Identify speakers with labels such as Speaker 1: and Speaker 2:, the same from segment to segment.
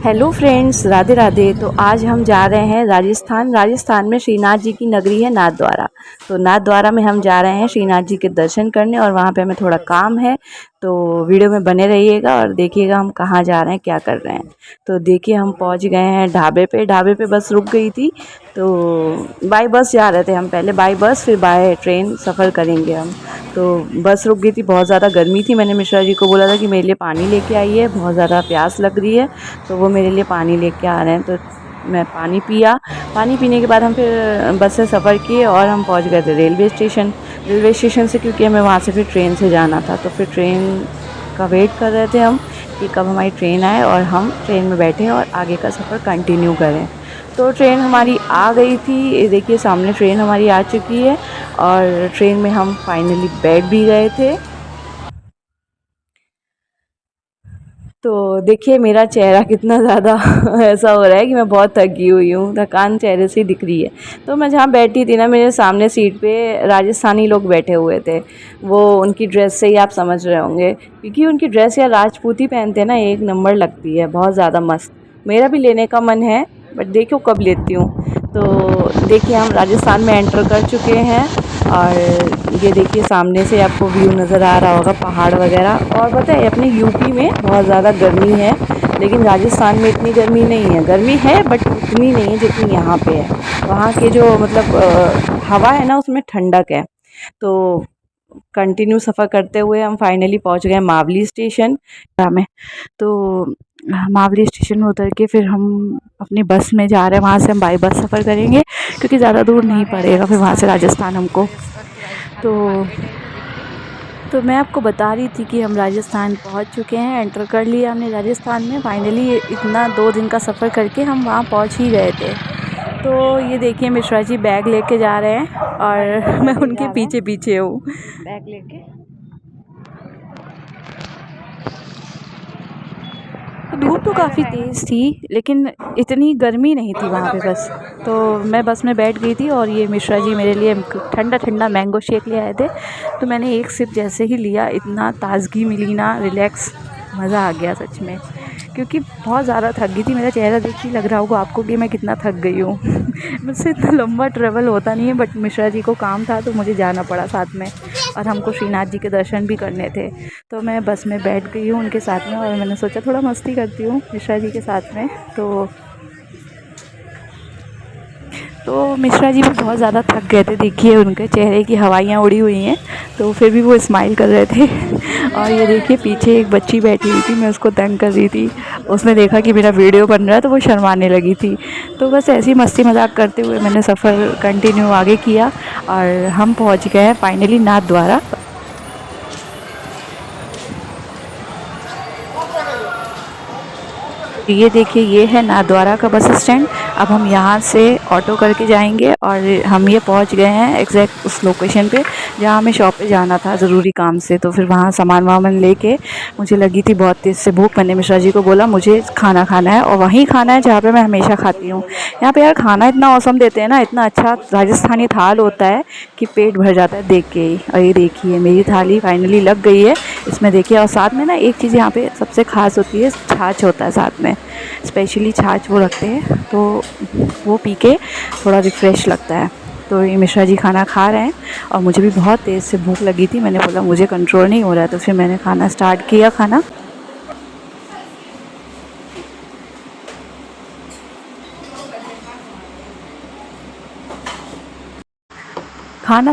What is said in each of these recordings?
Speaker 1: Hello friends, Radhe Radhe. तो आज हम जा रहे हैं राजस्थान में श्रीनाथ जी की नगरी है नाथद्वारा। तो नाथद्वारा में हम जा रहे हैं श्रीनाथ जी के दर्शन करने, और वहाँ पे हमें थोड़ा काम है। तो वीडियो में बने रहिएगा और देखिएगा हम कहाँ जा रहे हैं, क्या कर रहे हैं। तो देखिए हम पहुँच गए हैं ढाबे पे बस रुक गई थी। तो बाय बस जा रहे थे हम, पहले बाय बस फिर बाय ट्रेन सफ़र करेंगे हम। तो बस रुक गई थी, बहुत ज़्यादा गर्मी थी। मैंने मिश्रा जी को बोला था कि मेरे लिए पानी लेके आइए, बहुत ज़्यादा प्यास लग रही है। तो वो मेरे लिए पानी लेके आ रहे हैं। तो मैं पानी पिया। पानी पीने के बाद हम फिर बस से सफ़र किए और हम पहुंच गए थे रेलवे स्टेशन से, क्योंकि हमें वहाँ से फिर ट्रेन से जाना था। तो फिर ट्रेन का वेट कर रहे थे हम कि कब हमारी ट्रेन आए और हम ट्रेन में बैठें और आगे का सफ़र कंटिन्यू करें। तो ट्रेन हमारी आ गई थी, ये देखिए सामने ट्रेन हमारी आ चुकी है और ट्रेन में हम फाइनली बैठ भी गए थे। तो देखिए मेरा चेहरा कितना ज़्यादा ऐसा हो रहा है कि मैं बहुत थकी हुई हूँ, थकान चेहरे से दिख रही है। तो मैं जहाँ बैठी थी ना, मेरे सामने सीट पे राजस्थानी लोग बैठे हुए थे। वो उनकी ड्रेस से ही आप समझ रहे होंगे, क्योंकि उनकी ड्रेस या राजपूती पहनते हैं ना, एक नंबर लगती है, बहुत ज़्यादा मस्त। मेरा भी लेने का मन है, बट देखो कब लेती हूँ। तो देखिए हम राजस्थान में एंटर कर चुके हैं और ये देखिए सामने से आपको व्यू नज़र आ रहा होगा, पहाड़ वगैरह। और पता है अपने यूपी में बहुत ज़्यादा गर्मी है, लेकिन राजस्थान में इतनी गर्मी नहीं है। गर्मी है बट उतनी नहीं है जितनी यहाँ पे है। वहाँ के जो मतलब हवा है ना, उसमें ठंडक है। तो कंटिन्यू सफ़र करते हुए हम फाइनली पहुँच गए मावली स्टेशन में। तो मावली स्टेशन में उतर के फिर हम अपनी बस में जा रहे हैं। वहाँ से हम बाई बस सफ़र करेंगे, क्योंकि ज़्यादा दूर नहीं पड़ेगा फिर वहाँ से राजस्थान हमको। तो मैं आपको बता रही थी कि हम राजस्थान पहुंच चुके हैं, एंटर कर लिया हमने राजस्थान में फाइनली। इतना 2 दिन का सफ़र करके हम वहाँ पहुंच ही गए थे। तो ये देखिए मिश्रा जी बैग लेके जा रहे हैं और मैं उनके पीछे पीछे हूँ बैग लेके। धूप तो काफ़ी तेज़ थी, लेकिन इतनी गर्मी नहीं थी वहाँ पे बस। तो मैं बस में बैठ गई थी और ये मिश्रा जी मेरे लिए ठंडा ठंडा मैंगो शेक ले आए थे। तो मैंने एक सिप जैसे ही लिया, इतना ताज़गी मिली ना, रिलैक्स, मज़ा आ गया सच में। क्योंकि बहुत ज़्यादा थक गई थी, मेरा चेहरा देख के लग रहा होगा आपको कि मैं कितना थक गई हूँ। मुझसे इतना लंबा ट्रैवल होता नहीं है, बट मिश्रा जी को काम था तो मुझे जाना पड़ा साथ में, और हमको श्रीनाथ जी के दर्शन भी करने थे। तो मैं बस में बैठ गई हूँ उनके साथ में, और मैंने सोचा थोड़ा मस्ती करती हूँ मिश्रा जी के साथ में। तो मिश्रा जी भी बहुत ज़्यादा थक गए थे, देखिए उनके चेहरे की हवाइयाँ उड़ी हुई हैं, तो फिर भी वो स्माइल कर रहे थे। और ये देखिए पीछे एक बच्ची बैठी हुई थी, मैं उसको तंग कर रही थी। उसने देखा कि मेरा वीडियो बन रहा है तो वो शर्माने लगी थी। तो बस ऐसी मस्ती मजाक करते हुए मैंने सफ़र कंटिन्यू आगे किया और हम पहुँच गए हैं फाइनली नाथद्वारा। ये देखिए ये है नाथद्वारा का बस स्टैंड। अब हम यहाँ से ऑटो करके जाएंगे और हम ये पहुँच गए हैं एग्जैक्ट उस लोकेशन पे जहाँ हमें शॉप पे जाना था ज़रूरी काम से। तो फिर वहाँ सामान वामान लेके, मुझे लगी थी बहुत तेज़ से भूख। मैंने मिश्रा जी को बोला मुझे खाना खाना है, और वहीं खाना है जहाँ पे मैं हमेशा खाती हूँ। यहाँ पे यार खाना इतना औसम देते हैं ना, इतना अच्छा राजस्थानी थाल होता है कि पेट भर जाता है देख के ही। और ये देखिए मेरी थाली फाइनली लग गई है इसमें, देखिए। और साथ में ना एक चीज़ यहाँ पे सबसे ख़ास होती है, छाछ होता है साथ में, स्पेशली छाछ वो रखते हैं, तो वो पी के थोड़ा रिफ़्रेश लगता है। तो ये मिश्रा जी खाना खा रहे हैं और मुझे भी बहुत तेज़ से भूख लगी थी। मैंने बोला मुझे कंट्रोल नहीं हो रहा है, तो फिर मैंने खाना स्टार्ट किया। खाना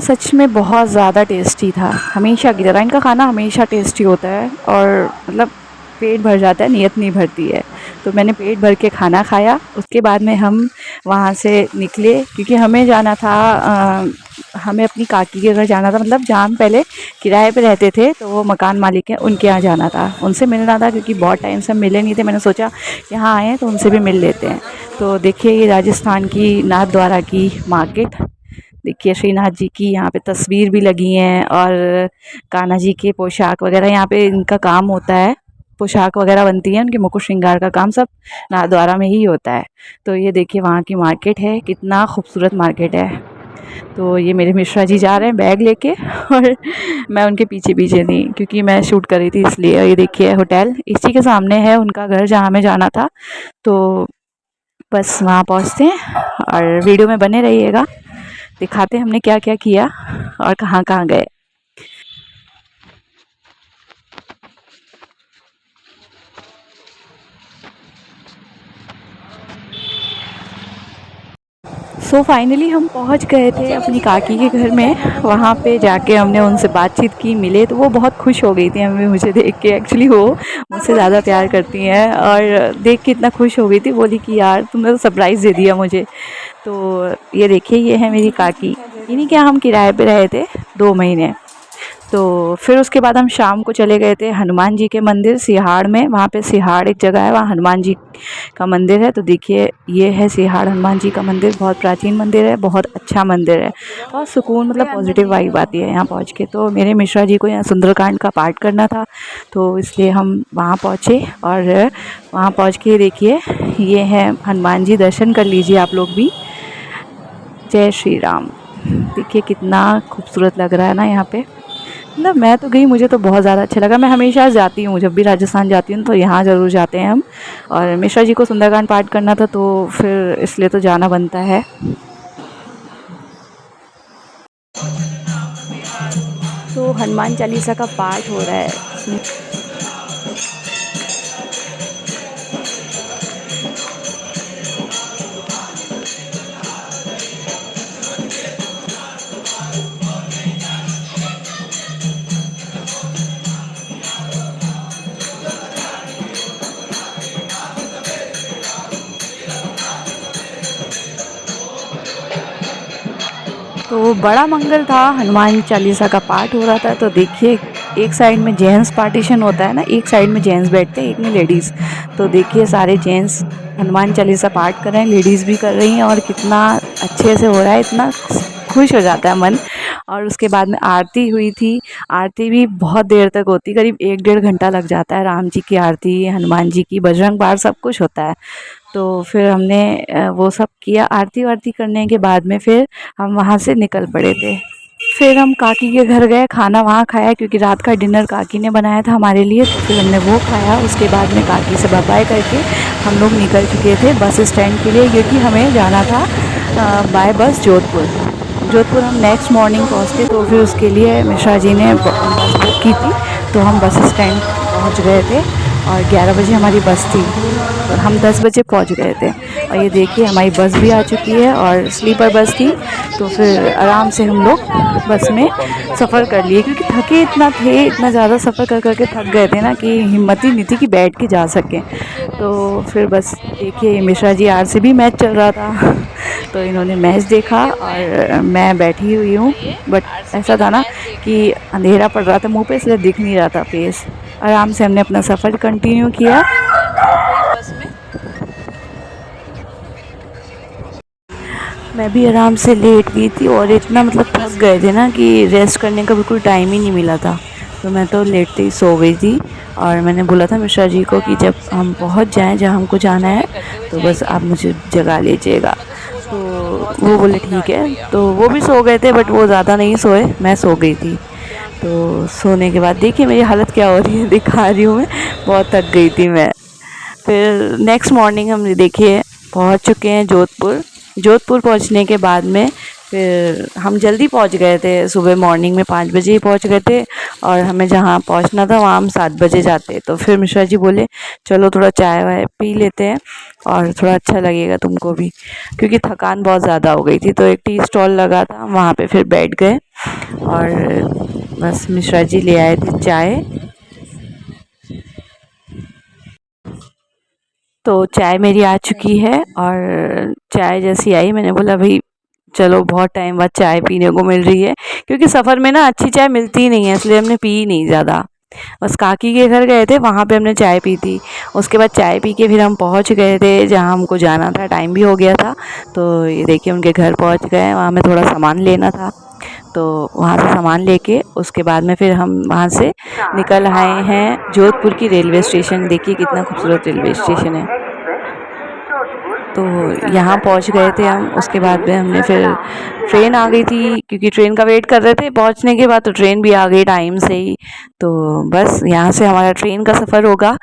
Speaker 1: सच में बहुत ज़्यादा टेस्टी था, हमेशा की तरह इनका खाना हमेशा टेस्टी होता है, और मतलब पेट भर जाता है, नीयत नहीं भरती है। तो मैंने पेट भर के खाना खाया। उसके बाद में हम वहाँ से निकले, क्योंकि हमें जाना था, हमें अपनी काकी के घर जाना था, मतलब जहाँ हम पहले किराए पे रहते थे, तो वो मकान मालिक हैं, उनके यहाँ जाना था, उनसे मिलना था, क्योंकि बहुत टाइम से हम मिले नहीं थे। मैंने सोचा यहाँ आए हैं तो उनसे भी मिल लेते हैं। तो देखिए ये राजस्थान की नाथद्वारा की मार्केट, देखिए श्रीनाथ जी की यहाँ पे तस्वीर भी लगी हैं, और कान्हा जी के पोशाक वगैरह यहाँ पे इनका काम होता है, पोशाक वगैरह बनती है, उनके मुकुट श्रृंगार का काम सब नाथद्वारा में ही होता है। तो ये देखिए वहाँ की मार्केट है, कितना खूबसूरत मार्केट है। तो ये मेरे मिश्रा जी जा रहे हैं बैग लेके और मैं उनके पीछे पीछे थी क्योंकि मैं शूट कर रही थी इसलिए। ये देखिए होटल इसी के सामने है उनका घर जहाँ हमें जाना था। तो बस वहाँ पहुँचते हैं और वीडियो में बने रहिएगा, दिखाते हैं हमने क्या क्या किया और कहाँ कहाँ गए। सो फाइनली हम पहुंच गए थे अपनी काकी के घर में। वहाँ पे जाके हमने उनसे बातचीत की, मिले, तो वो बहुत खुश हो गई थी हमें मुझे देख के। एक्चुअली वो मुझसे ज़्यादा प्यार करती हैं और देख के इतना खुश हो गई थी, बोली कि यार तुमने तो सरप्राइज़ दे दिया मुझे। तो ये देखिए ये है मेरी काकी। इन्हीं के यहाँ हम किराए पे रहे थे 2 महीने। तो फिर उसके बाद हम शाम को चले गए थे हनुमान जी के मंदिर सिहाड़ में। वहाँ पे सिहाड़ एक जगह है, वहाँ हनुमान जी का मंदिर है। तो देखिए ये है सिहाड़ हनुमान जी का मंदिर, बहुत प्राचीन मंदिर है, बहुत अच्छा मंदिर है और सुकून, मतलब पॉजिटिव वाइब आती है यहाँ पहुँच के। तो मेरे मिश्रा जी को यहाँ सुंदरकांड का पाठ करना था तो इसलिए हम वहाँ पहुँचे। और वहाँ पहुँच के देखिए ये है हनुमान जी, दर्शन कर लीजिए आप लोग भी। जय श्री राम। देखिए कितना खूबसूरत लग रहा है ना यहाँ पे। मतलब मैं तो गई, मुझे तो बहुत ज़्यादा अच्छा लगा। मैं हमेशा जाती हूँ, जब भी राजस्थान जाती हूँ तो यहाँ ज़रूर जाते हैं हम। और मिश्रा जी को सुंदरकांड पाठ करना था तो फिर इसलिए तो जाना बनता है। तो हनुमान चालीसा का पाठ हो रहा है। तो बड़ा मंगल था, हनुमान चालीसा का पाठ हो रहा था। तो देखिए एक साइड में जेंट्स पार्टीशन होता है ना, एक साइड में जेंट्स बैठते हैं, एक में लेडीज़। तो देखिए सारे जेंट्स हनुमान चालीसा पाठ कर रहे हैं, लेडीज़ भी कर रही हैं और कितना अच्छे से हो रहा है, इतना खुश हो जाता है मन। और उसके बाद में आरती हुई थी। आरती भी बहुत देर तक होती, करीब 1-1.5 घंटा लग जाता है। राम जी की आरती, हनुमान जी की, बजरंग बाण, सब कुछ होता है। तो फिर हमने वो सब किया। आरती वारती करने के बाद में फिर हम वहाँ से निकल पड़े थे। फिर हम काकी के घर गए, खाना वहाँ खाया क्योंकि रात का डिनर काकी ने बनाया था हमारे लिए। तो फिर हमने वो खाया। उसके बाद में काकी से बाय बाय करके हम लोग निकल चुके थे बस स्टैंड के लिए, क्योंकि हमें जाना था बाय बस जोधपुर। जोधपुर हम नेक्स्ट मॉर्निंग पहुँचते, तो फिर उसके लिए मिश्रा जी ने बस बुक की थी। तो हम बस स्टैंड पहुँच गए थे और 11 बजे हमारी बस थी और हम 10 बजे पहुँच गए थे। और ये देखिए हमारी बस भी आ चुकी है और स्लीपर बस थी। तो फिर आराम से हम लोग बस में सफ़र कर लिए, क्योंकि थके इतना थे, इतना ज़्यादा सफ़र कर करके थक गए थे ना कि हिम्मत ही नहीं थी कि बैठ के जा सकें। तो फिर बस देखिए मिश्रा जी आरसीबी मैच चल रहा था तो इन्होंने मैच देखा और मैं बैठी हुई हूँ। बट ऐसा था ना कि अंधेरा पड़ रहा था मुंह पे, इसलिए दिख नहीं रहा था फेस। आराम से हमने अपना सफ़र कंटिन्यू किया। मैं भी आराम से लेट गई थी और इतना मतलब थक गए थे ना कि रेस्ट करने का बिल्कुल टाइम ही नहीं मिला था। तो मैं तो लेटते ही सो गई थी। और मैंने बोला था मिश्रा जी को कि जब हम पहुंच जाएं जहां हमको जाना है तो बस आप मुझे जगा लीजिएगा। तो वो बोले ठीक है। तो वो भी सो गए थे बट वो ज़्यादा नहीं सोए, मैं सो गई थी। तो सोने के बाद देखिए मेरी हालत क्या हो रही है, दिखा रही हूँ मैं, बहुत थक गई थी मैं। फिर नेक्स्ट मॉर्निंग हम देखिए पहुंच चुके हैं जोधपुर। जोधपुर पहुंचने के बाद में फिर हम जल्दी पहुंच गए थे, सुबह मॉर्निंग में 5 बजे ही पहुंच गए थे। और हमें जहां पहुंचना था वहां हम 7 बजे जाते। तो फिर मिश्रा जी बोले चलो थोड़ा चाय वाय पी लेते हैं और थोड़ा अच्छा लगेगा तुमको भी, क्योंकि थकान बहुत ज़्यादा हो गई थी। तो एक टी स्टॉल लगा था, वहाँ पे फिर बैठ गए और बस मिश्रा जी ले आए थे चाय। तो चाय मेरी आ चुकी है और चाय जैसी आई मैंने बोला भाई चलो बहुत टाइम बाद चाय पीने को मिल रही है, क्योंकि सफ़र में ना अच्छी चाय मिलती ही नहीं है, इसलिए हमने पी ही नहीं ज़्यादा। बस काकी के घर गए थे, वहाँ पे हमने चाय पी थी। उसके बाद चाय पी के फिर हम पहुँच गए थे जहाँ हमको जाना था, टाइम भी हो गया था। तो ये देखिए उनके घर पहुँच गए, वहाँ हमें थोड़ा सामान लेना था। तो वहाँ से सामान लेके उसके बाद में फिर हम वहाँ से निकल आए हैं जोधपुर की रेलवे स्टेशन। देखिए कितना खूबसूरत रेलवे स्टेशन है। तो यहाँ पहुँच गए थे हम। उसके बाद में हमने फिर ट्रेन आ गई थी, क्योंकि ट्रेन का वेट कर रहे थे। पहुँचने के बाद तो ट्रेन भी आ गई टाइम से ही। तो बस यहाँ से हमारा ट्रेन का सफ़र होगा।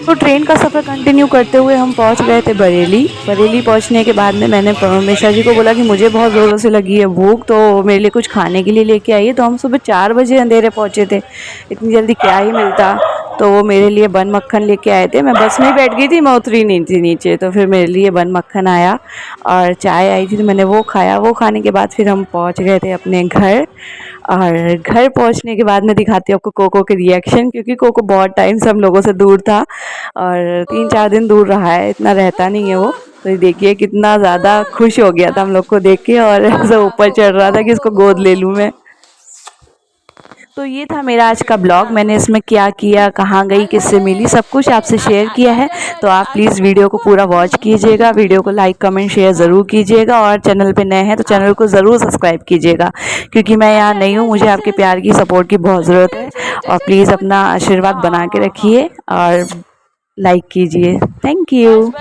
Speaker 1: तो ट्रेन का सफ़र कंटिन्यू करते हुए हम पहुंच गए थे बरेली। बरेली पहुंचने के बाद में मैंने मिश्रा जी को बोला कि मुझे बहुत ज़ोरों से लगी है भूख, तो मेरे लिए कुछ खाने के लिए लेके आइए। तो हम सुबह 4 बजे अंधेरे पहुंचे थे, इतनी जल्दी क्या ही मिलता। तो वो मेरे लिए बन मक्खन लेके आए थे। मैं बस में ही बैठ गई थी, मैं उतरी नहीं थी नीचे। तो फिर मेरे लिए बन मक्खन आया और चाय आई थी, तो मैंने वो खाया। वो खाने के बाद फिर हम पहुँच गए थे अपने घर। और घर पहुंचने के बाद मैं दिखाती हूँ आपको कोको के रिएक्शन, क्योंकि कोको बहुत टाइम से हम लोगों से दूर था और 3-4 दिन दूर रहा है, इतना रहता नहीं है वो। तो ये देखिए कितना ज़्यादा खुश हो गया था हम लोग को देख के, और ऐसा ऊपर चढ़ रहा था कि इसको गोद ले लूँ मैं। तो ये था मेरा आज का ब्लॉग। मैंने इसमें क्या किया, कहाँ गई, किससे मिली, सब कुछ आपसे शेयर किया है। तो आप प्लीज़ वीडियो को पूरा वॉच कीजिएगा, वीडियो को लाइक कमेंट शेयर ज़रूर कीजिएगा, और चैनल पे नए हैं तो चैनल को ज़रूर सब्सक्राइब कीजिएगा, क्योंकि मैं यहाँ नई हूँ, मुझे आपके प्यार की सपोर्ट की बहुत ज़रूरत है। और प्लीज़ अपना आशीर्वाद बना के रखिए और लाइक कीजिए। Thank you.